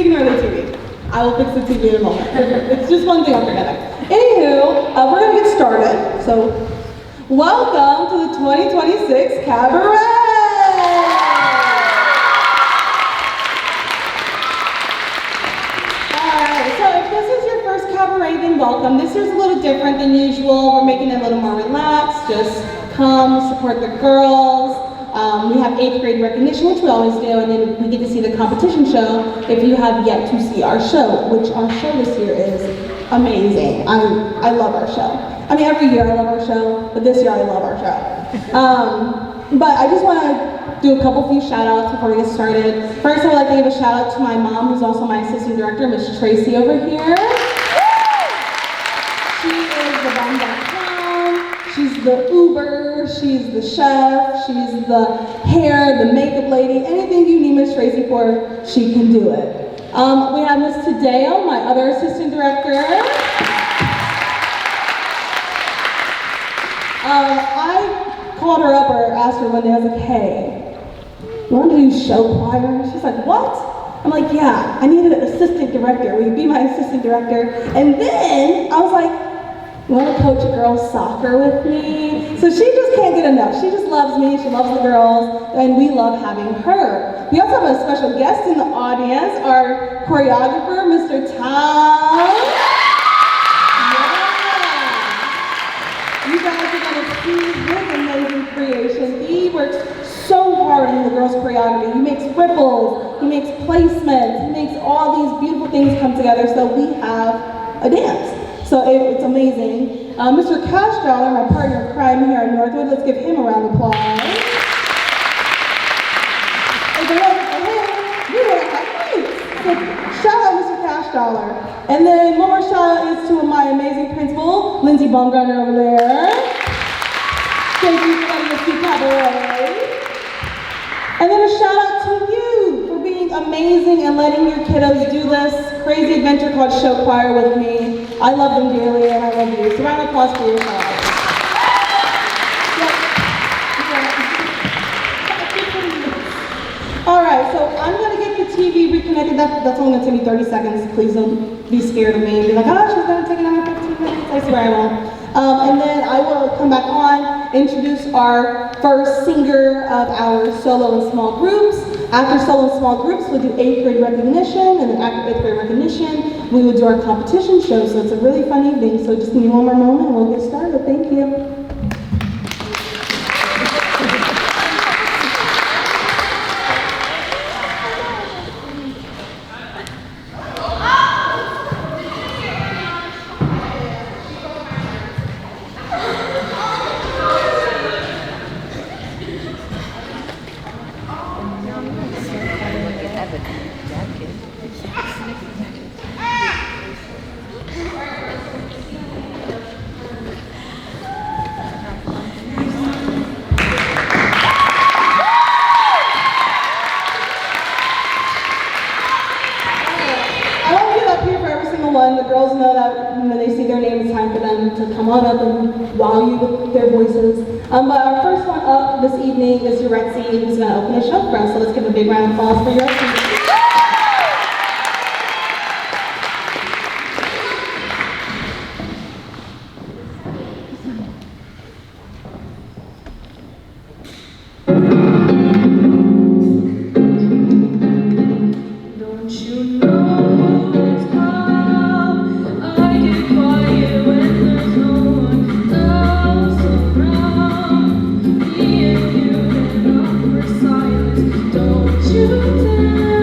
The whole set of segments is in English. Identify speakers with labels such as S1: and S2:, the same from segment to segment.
S1: ignore the TV. I will fix the TV in a moment. It's just one thing I'm forgetting. Anywho, we're gonna get started. So, welcome to the 2026 Cabaret! Cabaret, then welcome. This year's a little different than usual. We're making it a little more relaxed. Just come, support the girls. We have 8th grade recognition, which we always do, and then we get to see the competition show if you have yet to see our show, which our show this year is amazing. I love our show. I mean, every year I love our show, but this year I love our show. But I just want to do a couple few shout outs before we get started. First, I would like to give a shout out to my mom, who's also my assistant director, Miss Tracy over here. She's the Uber, she's the chef, she's the hair, the makeup lady, anything you need Miss Tracy for, she can do it. We have Miss Tadeo, my other assistant director. I called her up or asked her one day, I was like, hey, you want to do show choir? She's like, what? I'm like, yeah, I need an assistant director. Will you be my assistant director? And then I was like, you want to coach a girls' soccer with me? So she just can't get enough. She just loves me, she loves the girls, and we love having her. We also have a special guest in the audience, our choreographer, Mr. Tom. Yeah. You guys are going to see his amazing creation. He works so hard in the girls' choreography. He makes ripples, he makes placements, he makes all these beautiful things come together so we have a dance. So it's amazing. Mr. Cash Dollar, my partner in crime here at Northwood, let's give him a round of applause. Shout out Mr. Cash Dollar. And then one more shout out is to my amazing principal, Lindsay Baumgartner over there. Thank you for letting us see Cabaret. And then a shout out to you for being amazing and letting your kiddos do this crazy adventure called show choir with me. I love them dearly and I love you. So round of applause for yourself. Alright, so I'm going to get the TV reconnected. That's only going to take me 30 seconds. Please don't be scared of me and be like, oh, she's going to take another 15 minutes. I swear I won't. And then I will come back on, introduce our first singer of our solo and small groups. After solo and small groups, we'll do 8th grade recognition, and then after 8th grade recognition, we will do our competition show. So it's a really fun evening. So just give me one more moment and we'll get started. Thank you. The girls know that when they see their name, it's time for them to come on up and wow you with their voices. But our first one up this evening is Yuretsi, who's going to open the show for us. So let's give a big round of applause for Yuretsi.
S2: Don't you dare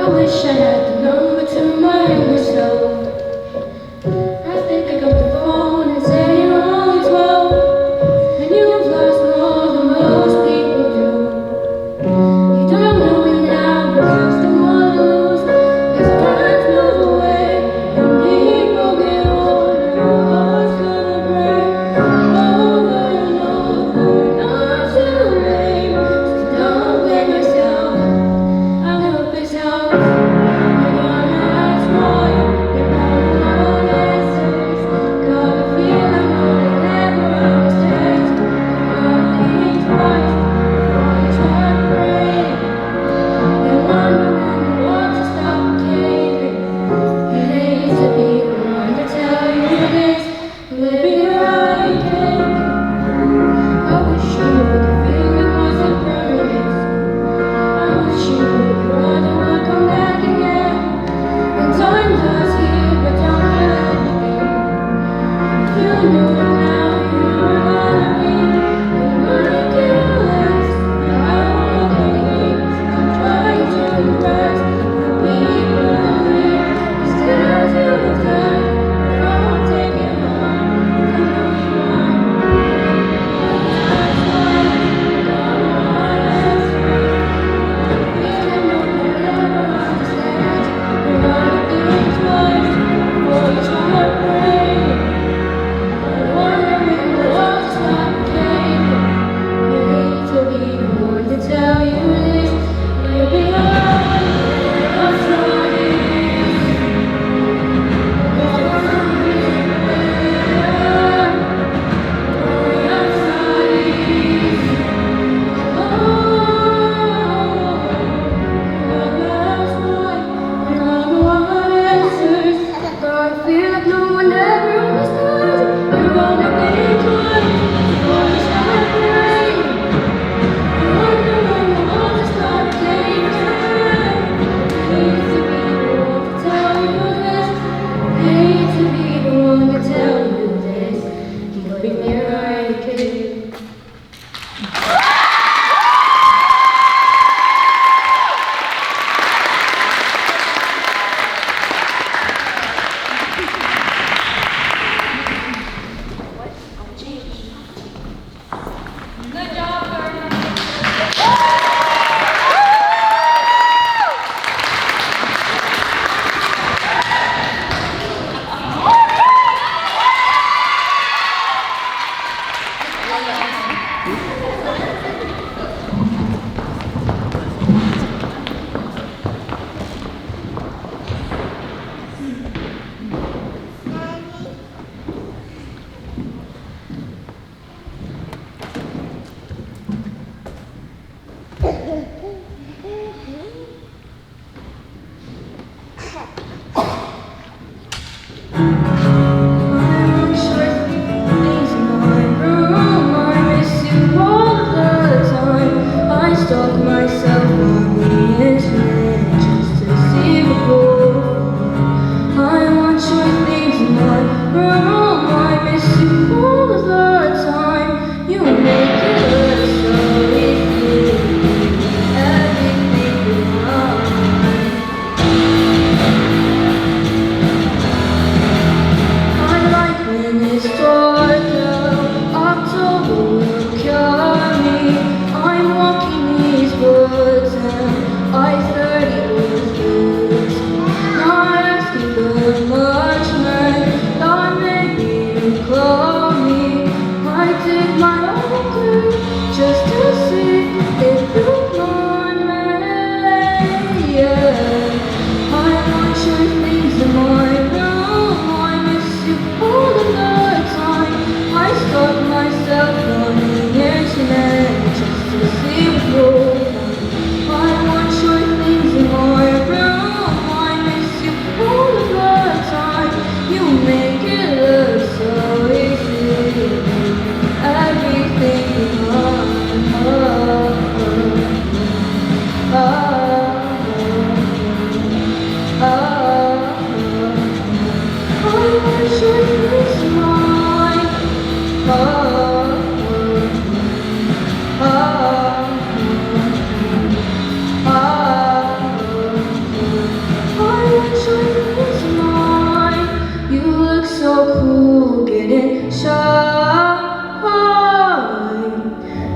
S2: I wish I had the number to remind myself.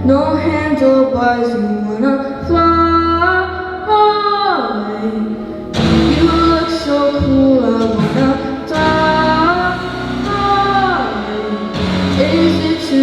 S2: No handlebars, you wanna fly. You look so cool, I wanna die. Is it too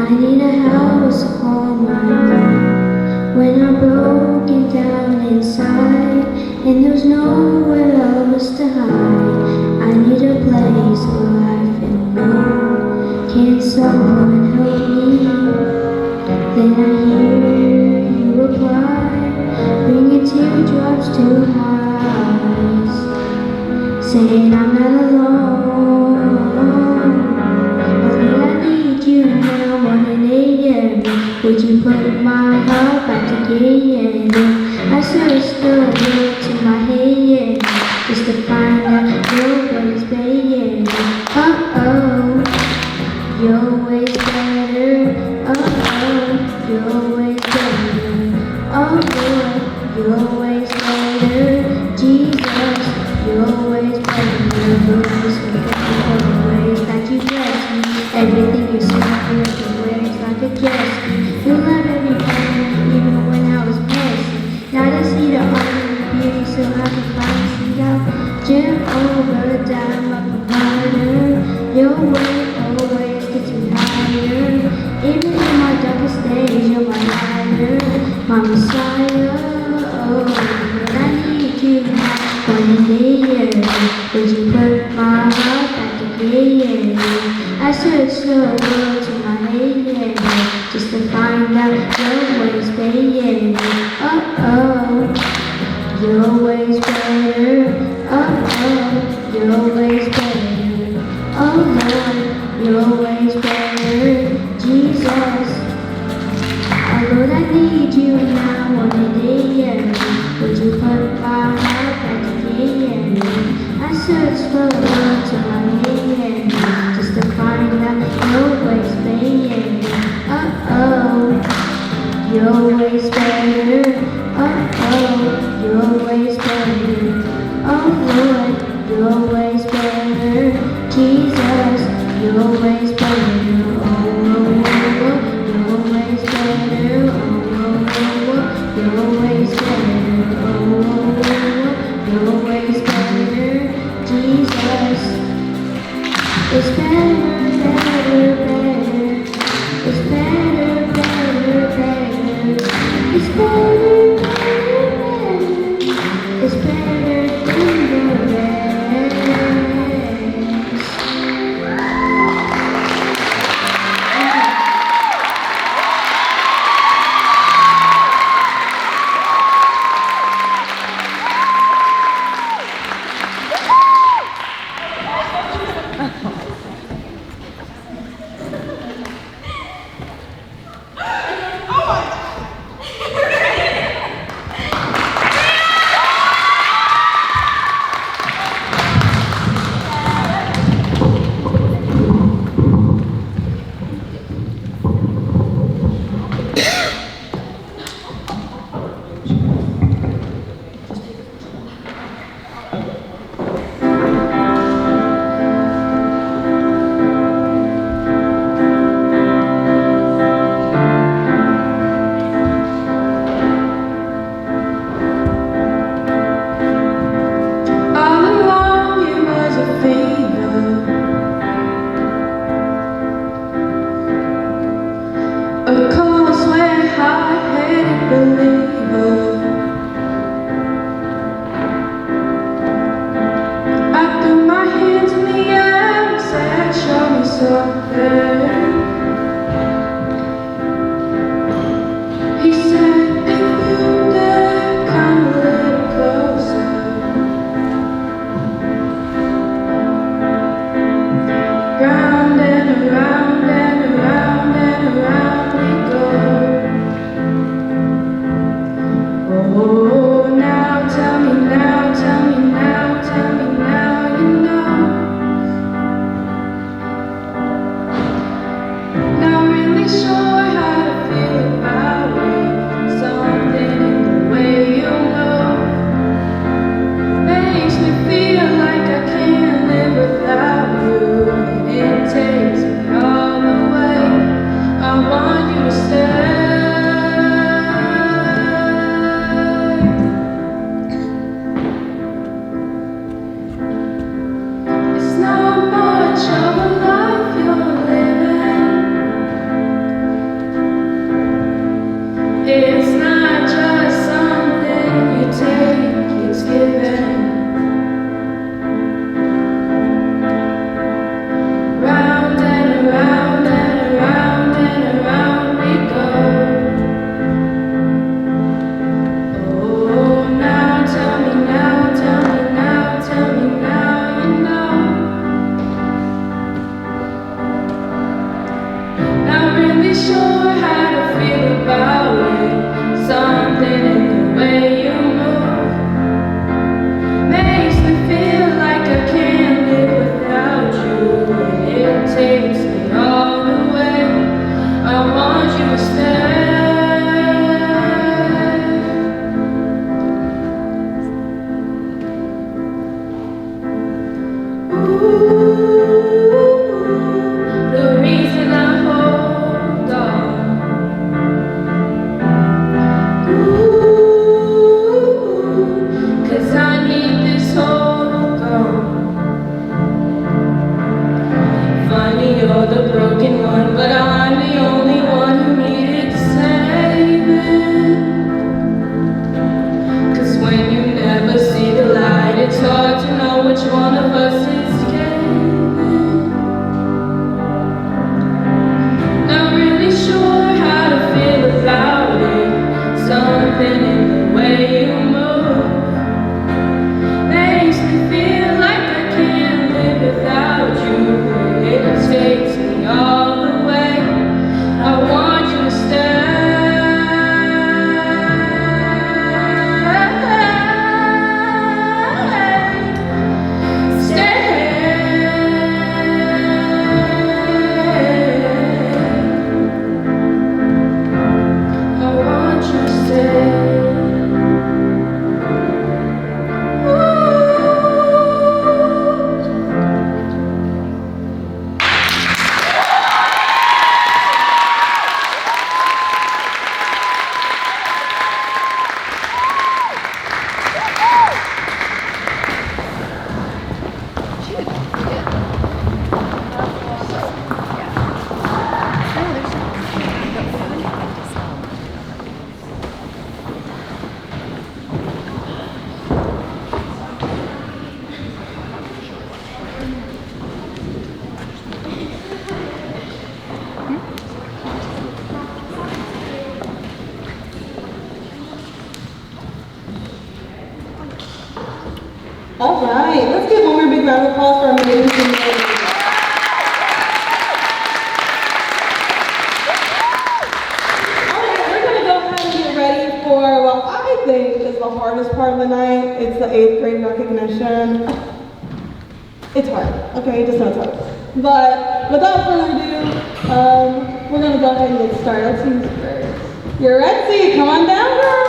S2: I need a house to call my own. When I'm broken down inside and there's nowhere else to hide, I need a place where I feel known. Can someone help me? Then I hear you reply, bringing teardrops to my eyes, saying I'm not alone. Only I need you now more than ever. Would you put my heart back together? I searched the world to my head just to find out your ways better. Oh, your ways better. Oh, your ways better. Oh Lord, your ways better. Jesus, your ways better. Just forget all the ways that you bless me. Everything you say, the ways like a gesture. You love everybody, even when I was messy. Now to see the art and the beauty, so I can finally see out. Jehovah, down my provider. Your way always gets me higher. Even in my darkest days, you're my lighter, my Messiah. Oh, Lord, I need you now. One day, would you put my heart back together? I searched the world to my head just to find out your ways better. Oh, your ways better. Oh, your ways better. Oh Lord, your ways better. Jesus, oh Lord, I need you now more than ever. Would you put my heart back together? I searched the world to my head just to find out your ways better. Oh, your ways better. Oh, your ways better. Oh Lord, your ways better. Jesus, your ways better. Oh, your ways better. Oh, your ways better. Oh, your ways better. Jesus, it's better, better, better. It's better, better, better. It's better, better, better. It's better than the rest.
S1: All right, let's give one more big round of applause for our amazing team. For what I think is the hardest part of the night. It's the 8th grade recognition. It's hard, okay, just know it's hard. But without further ado, we're gonna go ahead and get started. Let's see who's first. You're ready, come on down, girl.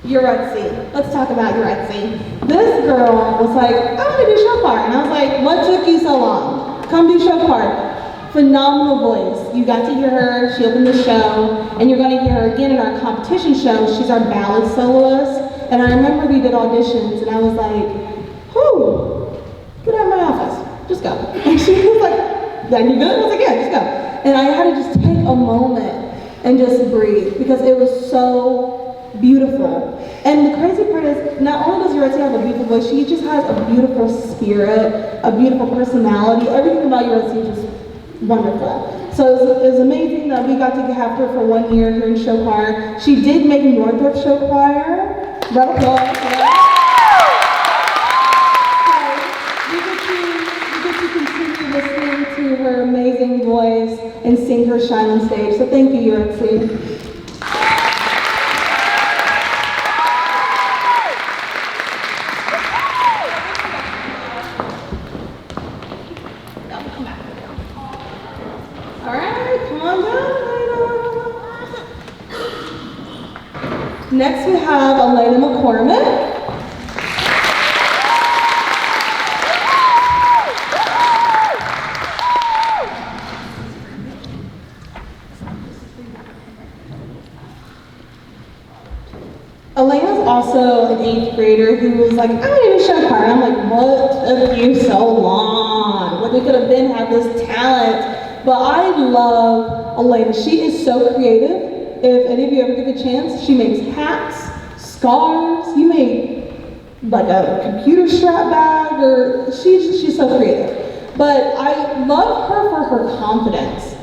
S1: Yuretsi. Let's talk about Yuretsi. This girl was like, I want to do show choir. And I was like, what took you so long? Come do show choir. Phenomenal voice. You got to hear her. She opened the show. And you're going to hear her again in our competition show. She's our ballad soloist. And I remember we did auditions. And I was like, whew, get out of my office. Just go. And she was like, then you good? I was like, yeah, just go. And I had to just take a moment and just breathe. Because it was so beautiful. And the crazy part is, not only does Yuretsi have a beautiful voice, she just has a beautiful spirit, a beautiful personality. Everything about Yuretsi is just wonderful. So it was amazing that we got to have her for 1 year here in show choir. She did make Northwood show choir. Round of applause. You get to continue listening to her amazing voice and sing her shine on stage. So thank you, Yuretsi. Next we have Elena McCormick. Elena's also an 8th grader who was like, I want to do show choir. I'm like, what took you so long? Like, we could have been had this talent. But I love Elena. She is so creative. If any of you ever get the chance, she makes hats, scarves. You made like a computer strap bag, or she's so creative. But I love her for her confidence.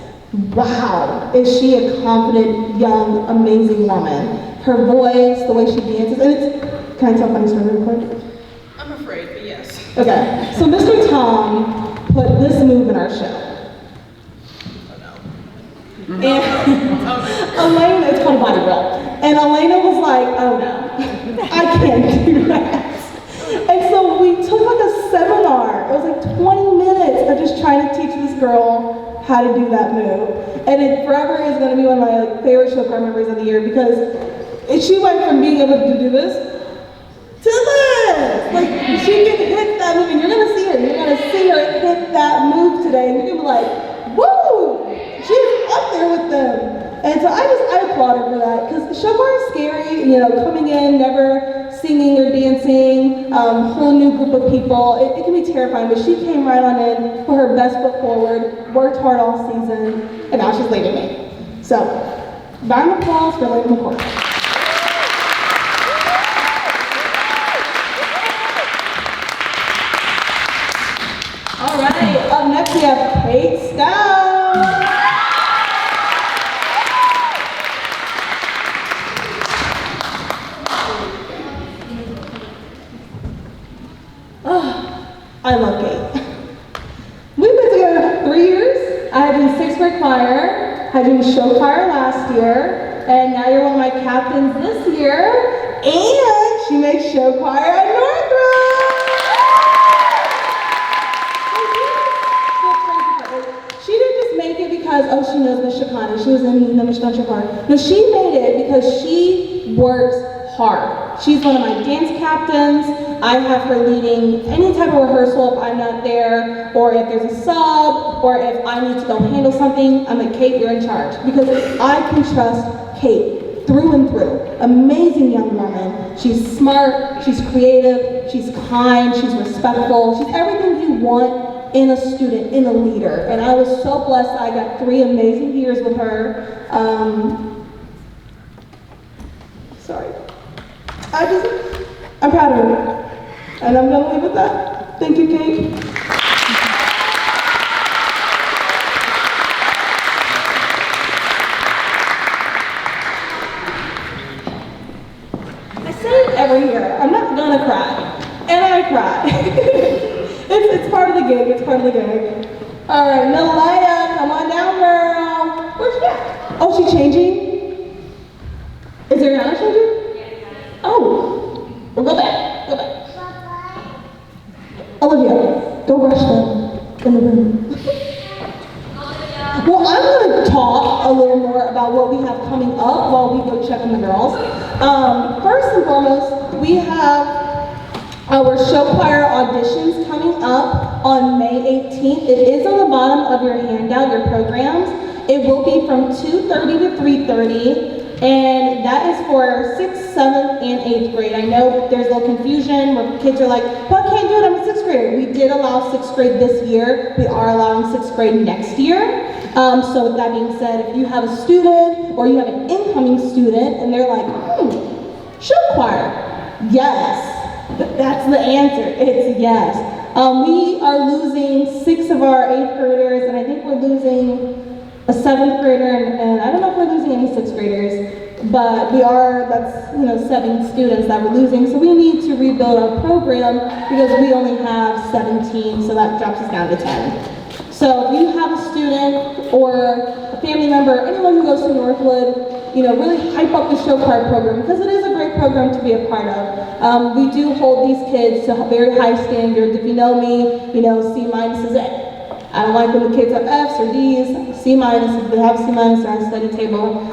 S1: Wow, is she a confident, young, amazing woman. Her voice, the way she dances, and it's, can I tell a funny story real quick?
S3: I'm afraid, but yes.
S1: Okay, so Mr. Tom put this move in our show. And Elena, it's called a body roll. And Elena was like, oh no, I can't do that. And so we took like a seminar. It was like 20 minutes of just trying to teach this girl how to do that move. And it forever is going to be one of my favorite show choir memories of the year because she went from being able to do this to this. Like, she can hit that move, and you're going to see her. You're going to see her hit that move today, and you're going to be like, woo! She's up there with them. And so I applaud her for that, because show choir is scary, you know, coming in, never singing or dancing, whole new group of people. It can be terrifying, but she came right on in, put her best foot forward, worked hard all season, and now she's leading me. So, round of applause for Elena McCormick. All right, up next we have Kate Stout. I love Kate. We've been together 3 years. I had been 6th grade choir, I did show choir last year, and now you're one of my captains this year, and she made show choir at Northwood. She didn't just make it because, oh, she knows Miss Shakani, she was in the Miss Shakani choir. No, she made it because she works hard. She's one of my dance captains. I have her leading any type of rehearsal if I'm not there, or if there's a sub, or if I need to go handle something. I'm like, Kate, you're in charge. Because I can trust Kate through and through. Amazing young woman. She's smart, she's creative, she's kind, she's respectful. She's everything you want in a student, in a leader. And I was so blessed that I got 3 amazing years with her. I'm proud of her. And I'm gonna leave with that. Thank you, Kate. All right, Nalaya, come on down, girl. Where's she at? Oh, she changing? Is Ariana changing? Oh, well, go back, go back. Olivia, go brush them in the room. Well, I'm going to talk a little more about what we have coming up while we go check on the girls. First and foremost, we have our show choir auditions coming up on May 18th. It is on the bottom of your handout, your programs. It will be from 2:30 to 3:30, and that is for 6th, 7th, and 8th grade. I know there's a little confusion where kids are like, well, I can't do it, I'm a 6th grader. We did allow 6th grade this year. We are allowing 6th grade next year. So with that being said, if you have a student or you have an incoming student and they're like, show choir, yes. That's the answer, it's yes. We are losing 6 of our 8th graders, and I think we're losing a 7th grader, and I don't know if we're losing any 6th graders, but that's 7 students that we're losing, so we need to rebuild our program because we only have 17, so that drops us down to 10. So if you have a student or a family member, anyone who goes to Northwood, really hype up the show choir program because it is a great program to be a part of. We do hold these kids to very high standards. If you know me, C minus is it. I don't like when the kids have F's or D's. C minus, if they have C minus, they're on the study table.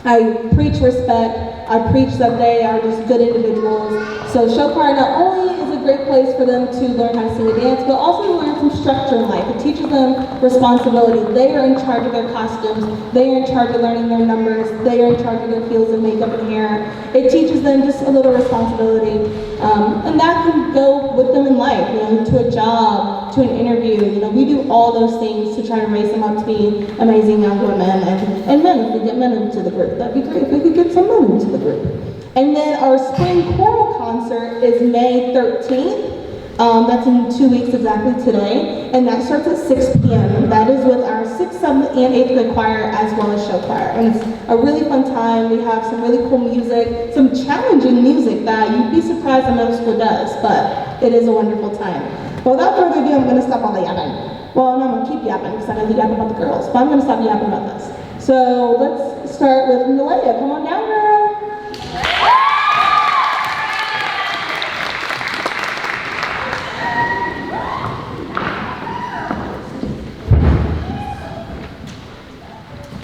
S1: I preach respect. I preach that they are just good individuals. So show choir not only is a great place for them to learn how to sing and dance, but also to learn some structure in life. It teaches them responsibility. They are in charge of their costumes. They are in charge of learning their numbers. They are in charge of their heels and makeup and hair. It teaches them just a little responsibility. And that can go with them in life, to a job, to an interview. We do all those things to try to raise them up to be amazing young women and men. If we get men into the group, that'd be great if we could get some men into the group. And then our spring choral concert is May 13th. That's in 2 weeks exactly today, and that starts at 6 p.m. That is with our 6th, 7th, and 8th grade choir as well as show choir. And it's a really fun time. We have some really cool music, some challenging music that you'd be surprised the middle school does, but it is a wonderful time. But without further ado, I'm going to stop all the yapping. Well, no, I'm going to keep yapping because I know the yapping about the girls, but I'm going to stop yapping about this. So let's start with Nalaya. Come on down, girl.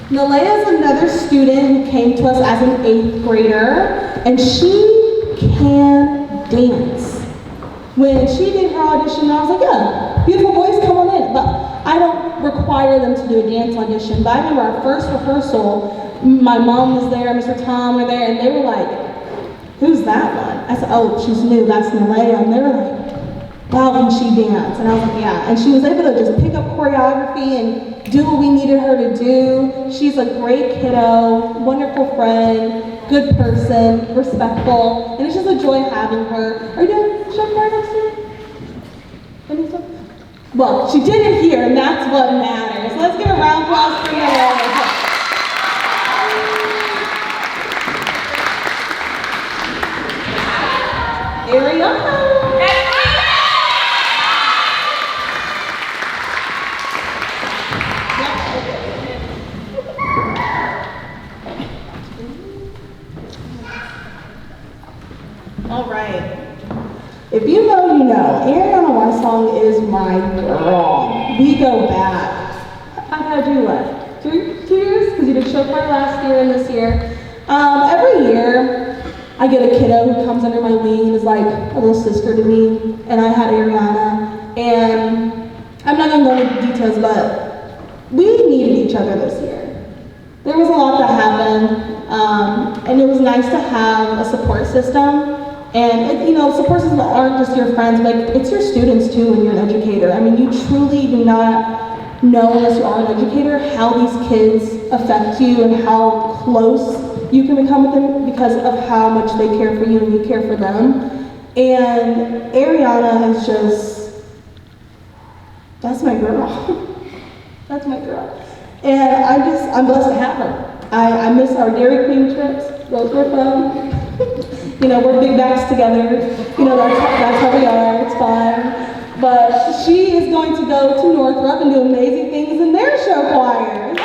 S1: Nalaya is another student who came to us as an 8th grader, and she can dance. When she did her audition, I was like, yeah, beautiful voice, come on in. But I don't require them to do a dance audition. But I remember our first rehearsal, my mom was there, Mr. Tom were there, and they were like, who's that one? I said, oh, she's new, that's Nalaya. And they were like, wow, can she dance? And I was like, yeah. And she was able to just pick up choreography and do what we needed her to do. She's a great kiddo, wonderful friend, good person, respectful, and it's just a joy having her. Are you doing show choir next year? Well, she did it here, and that's what matters. Let's give a round of applause for Nalaya. Ariana. All right. If you know, you know. Ariana Weissong is my girl. We go back. I've had you what? 2 years? Because you did show choir last year and this year. Every year, I get a kiddo who comes under my wing and is like a little sister to me. And I had Ariana. And I'm not going to go into details, but we needed each other this year. There was a lot that happened. And it was nice to have a support system. And support systems aren't just your friends, but it's your students too when you're an educator. I mean, you truly do not know, unless you are an educator, how these kids affect you and how close you can become with them because of how much they care for you and you care for them. And Ariana is just, that's my girl. That's my girl. And I'm blessed to have her. I miss our Dairy Queen trips, those were fun. We're big bags together. That's how we are, it's fun. But she is going to go to Northwood and do amazing things in their show choir.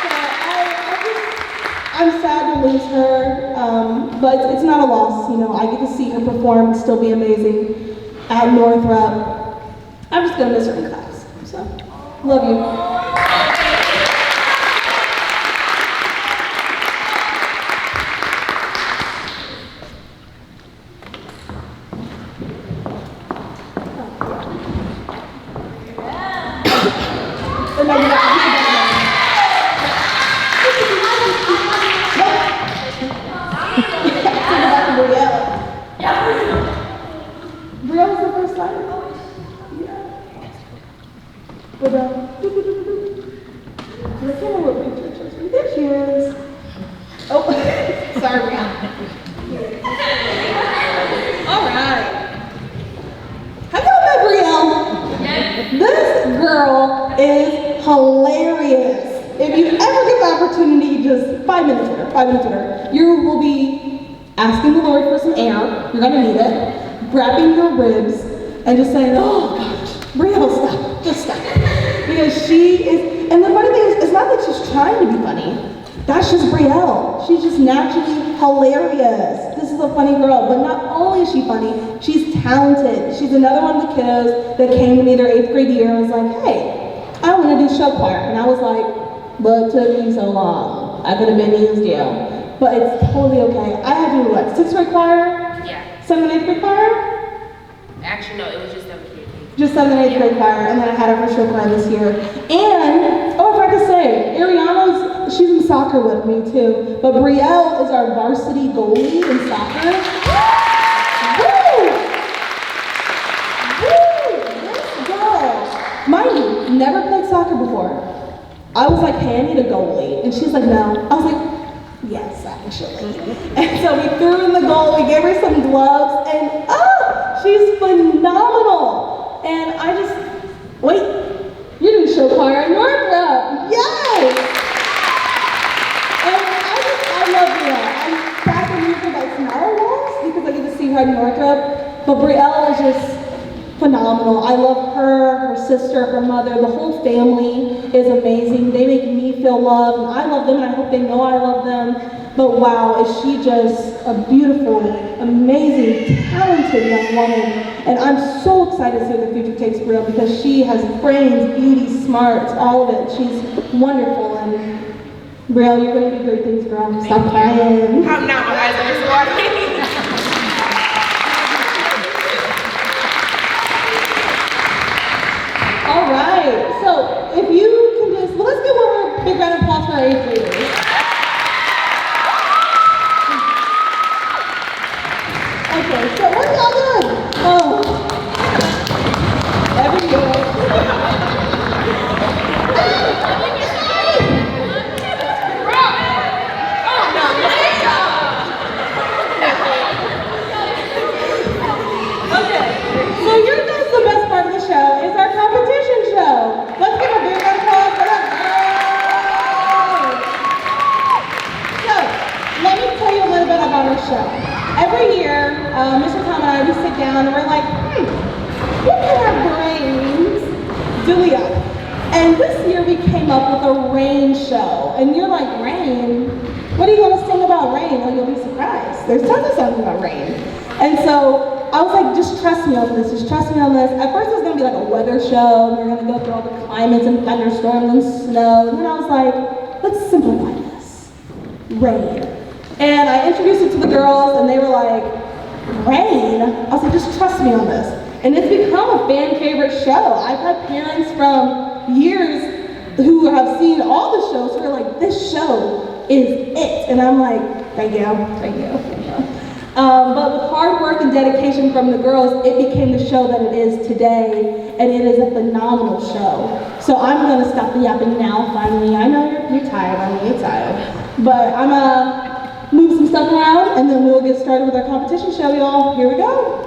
S1: So I'm sad to lose her, but it's not a loss. You know, I get to see her perform and still be amazing at Northwood. I'm just gonna miss her in class. So, love you. Brielle was the first slide. Yeah. But, I can't remember what picture it shows. There she is. Oh, sorry, Brielle. All right. Have y'all met Brielle? Yes. This girl is hilarious. If you ever get the opportunity, just 5 minutes with her, you will be asking the Lord for some air. You're gonna need it. Grabbing your ribs and just saying, oh gosh, Brielle, stop, just stop. Because she is, and the funny thing is, it's not that she's trying to be funny. That's just Brielle. She's just naturally hilarious. This is a funny girl, but not only is she funny, she's talented. She's another one of the kiddos that came to me their 8th grade year and was like, hey, I want to do show choir. And I was like, but it took me so long. I could have been used you. But it's totally okay. I had to do what, 6th grade choir?
S4: Yeah.
S1: 7th and 8th grade choir?
S4: Actually, no, it was just 7th grade.
S1: Just 7th and 8th grade choir, and then I had her for show choir this year. And, oh, I forgot to say, Ariana's, she's in soccer with me too, but Brielle is our varsity goalie in soccer. Woo! Woo! This girl, mind you, never played soccer before. I was like, hey, I need a goalie. And she's like, no. I was like, yes, actually. And so we threw in the goal, we gave her some gloves, and she's phenomenal. And I just, wait, you're doing show choir at Northwood. Yes! And I love Brielle. I'm back in here for my smaller walks because I get to see her at Northwood. But Brielle is just phenomenal. I love her, her sister, her mother, the whole family is amazing. They make me feel loved, and I love them, and I hope they know I love them. But wow, is she just a beautiful, amazing, talented young woman. And I'm so excited to see what the future takes Brielle because she has brains, beauty, smarts, all of it. She's wonderful. And Brielle, you're going to do great things, girl. Stop crying.
S4: I'm not, my eyes are watering.
S1: All right, so if you can just, well, let's give one more big round of applause for our 8th graders. Okay, so what are y'all doing? Oh, every year. Okay, so here goes the best part of the show, is our competition show. Let's give a big round of applause for that. So, let me tell you a little bit about our show. Every year, Mr. Tom and I, we sit down and we're like, what kind of brains do we have? And this year we came up with a rain show. And you're like, rain? What are you going to sing about rain? Well, you'll be surprised. There's tons of songs about rain. And so I was like, just trust me on this, just trust me on this. At first it was going to be like a weather show, and we were going to go through all the climates and thunderstorms and snow. And then I was like, let's simplify this. Rain. And I introduced it to the girls, and they were like, rain? I was like, just trust me on this. And it's become a fan favorite show. I've had parents from years who have seen all the shows who are like, this show is it. And I'm like, thank you, thank you, thank you. But with hard work and dedication from the girls, it became the show that it is today, and it is a phenomenal show. So I'm gonna stop the yapping now, finally. I know you're tired, you're tired. But I'm gonna move some stuff around, and then we'll get started with our competition show, y'all. Here we go.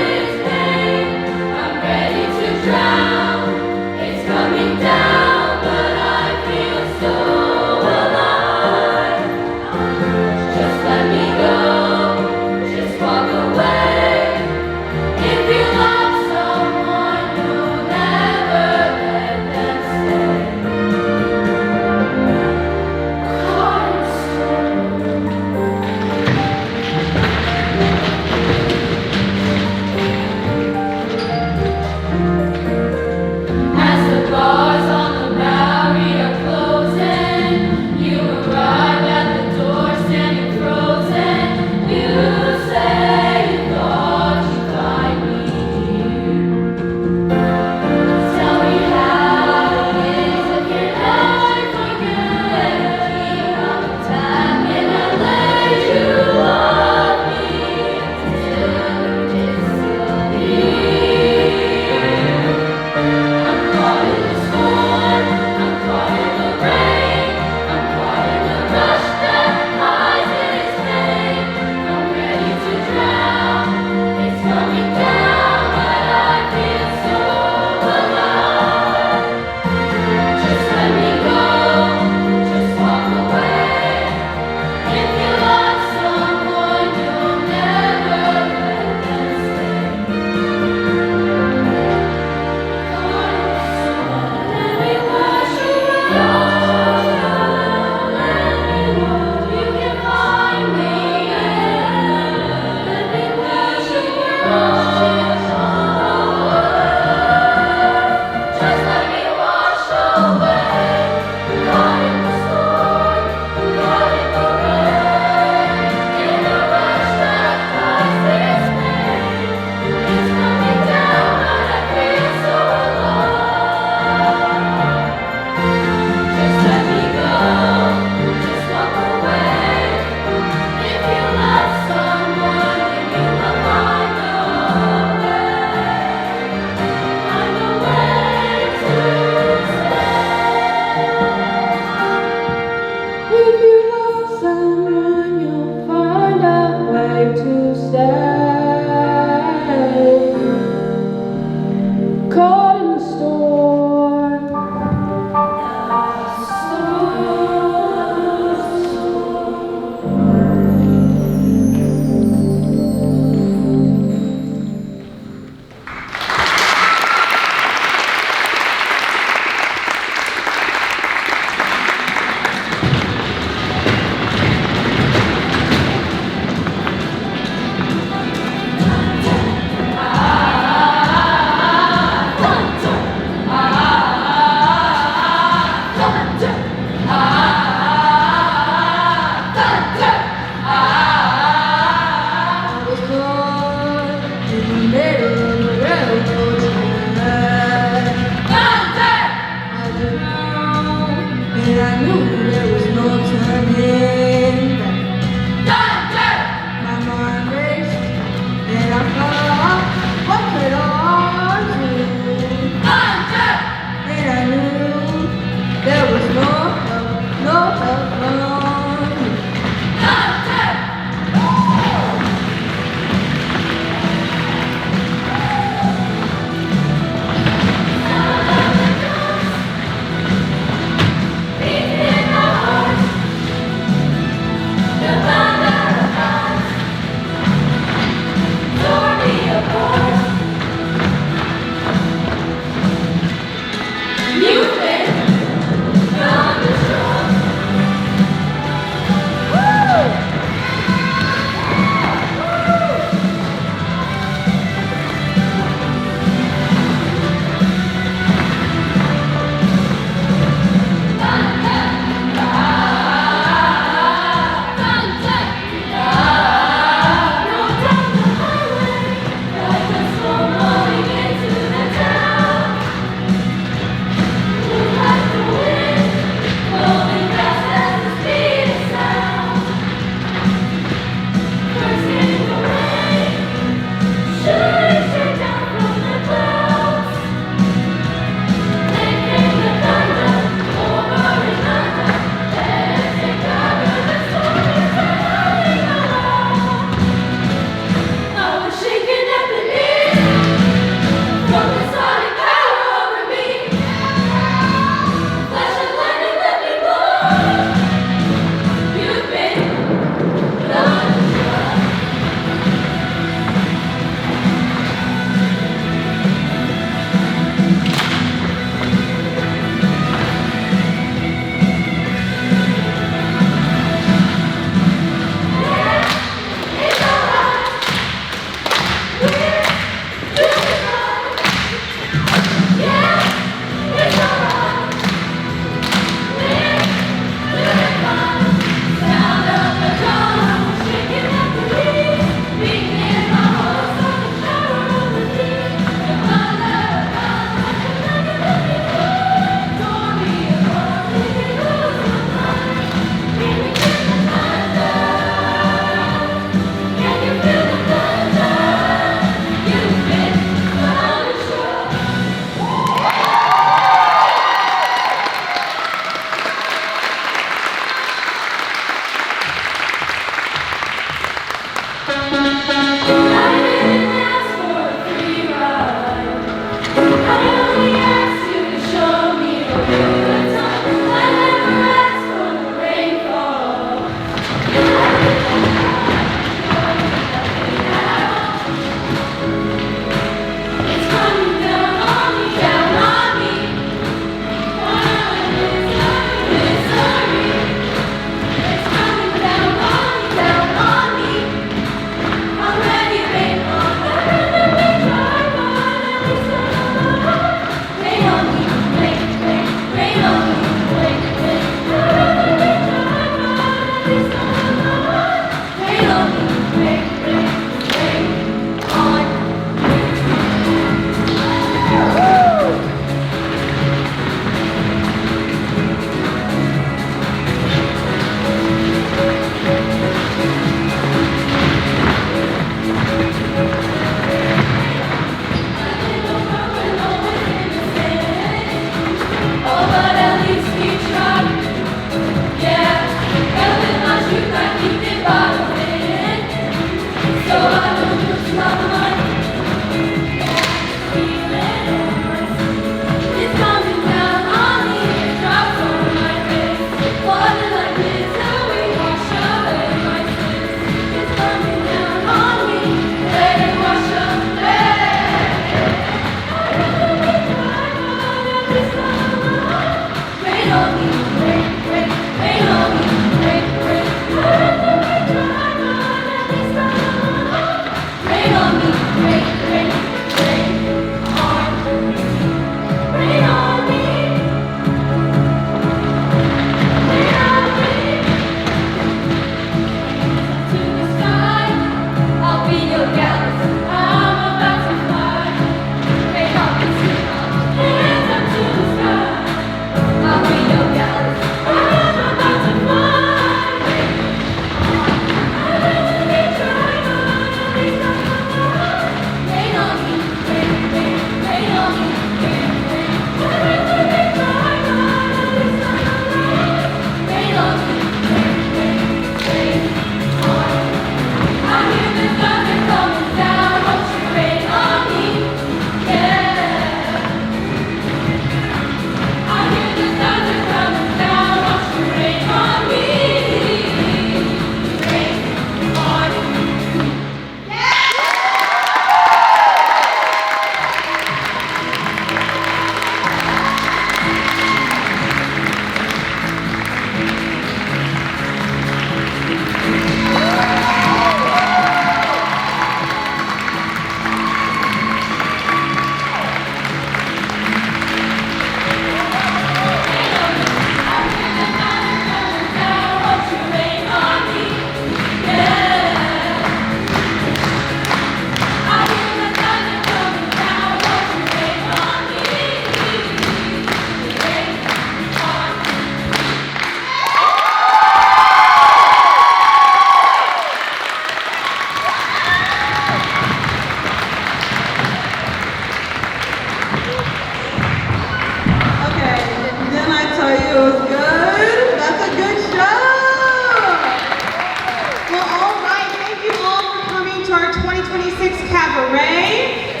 S1: Cabaret.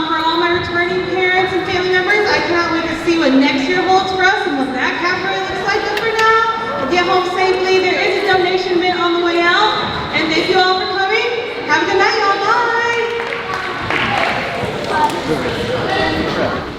S1: For all my returning parents and family members, I cannot wait to see what next year holds for us and what that cabaret looks like. But for now, get home safely. There is a donation bin on the way out. And thank you all for coming. Have a good night, y'all. Bye.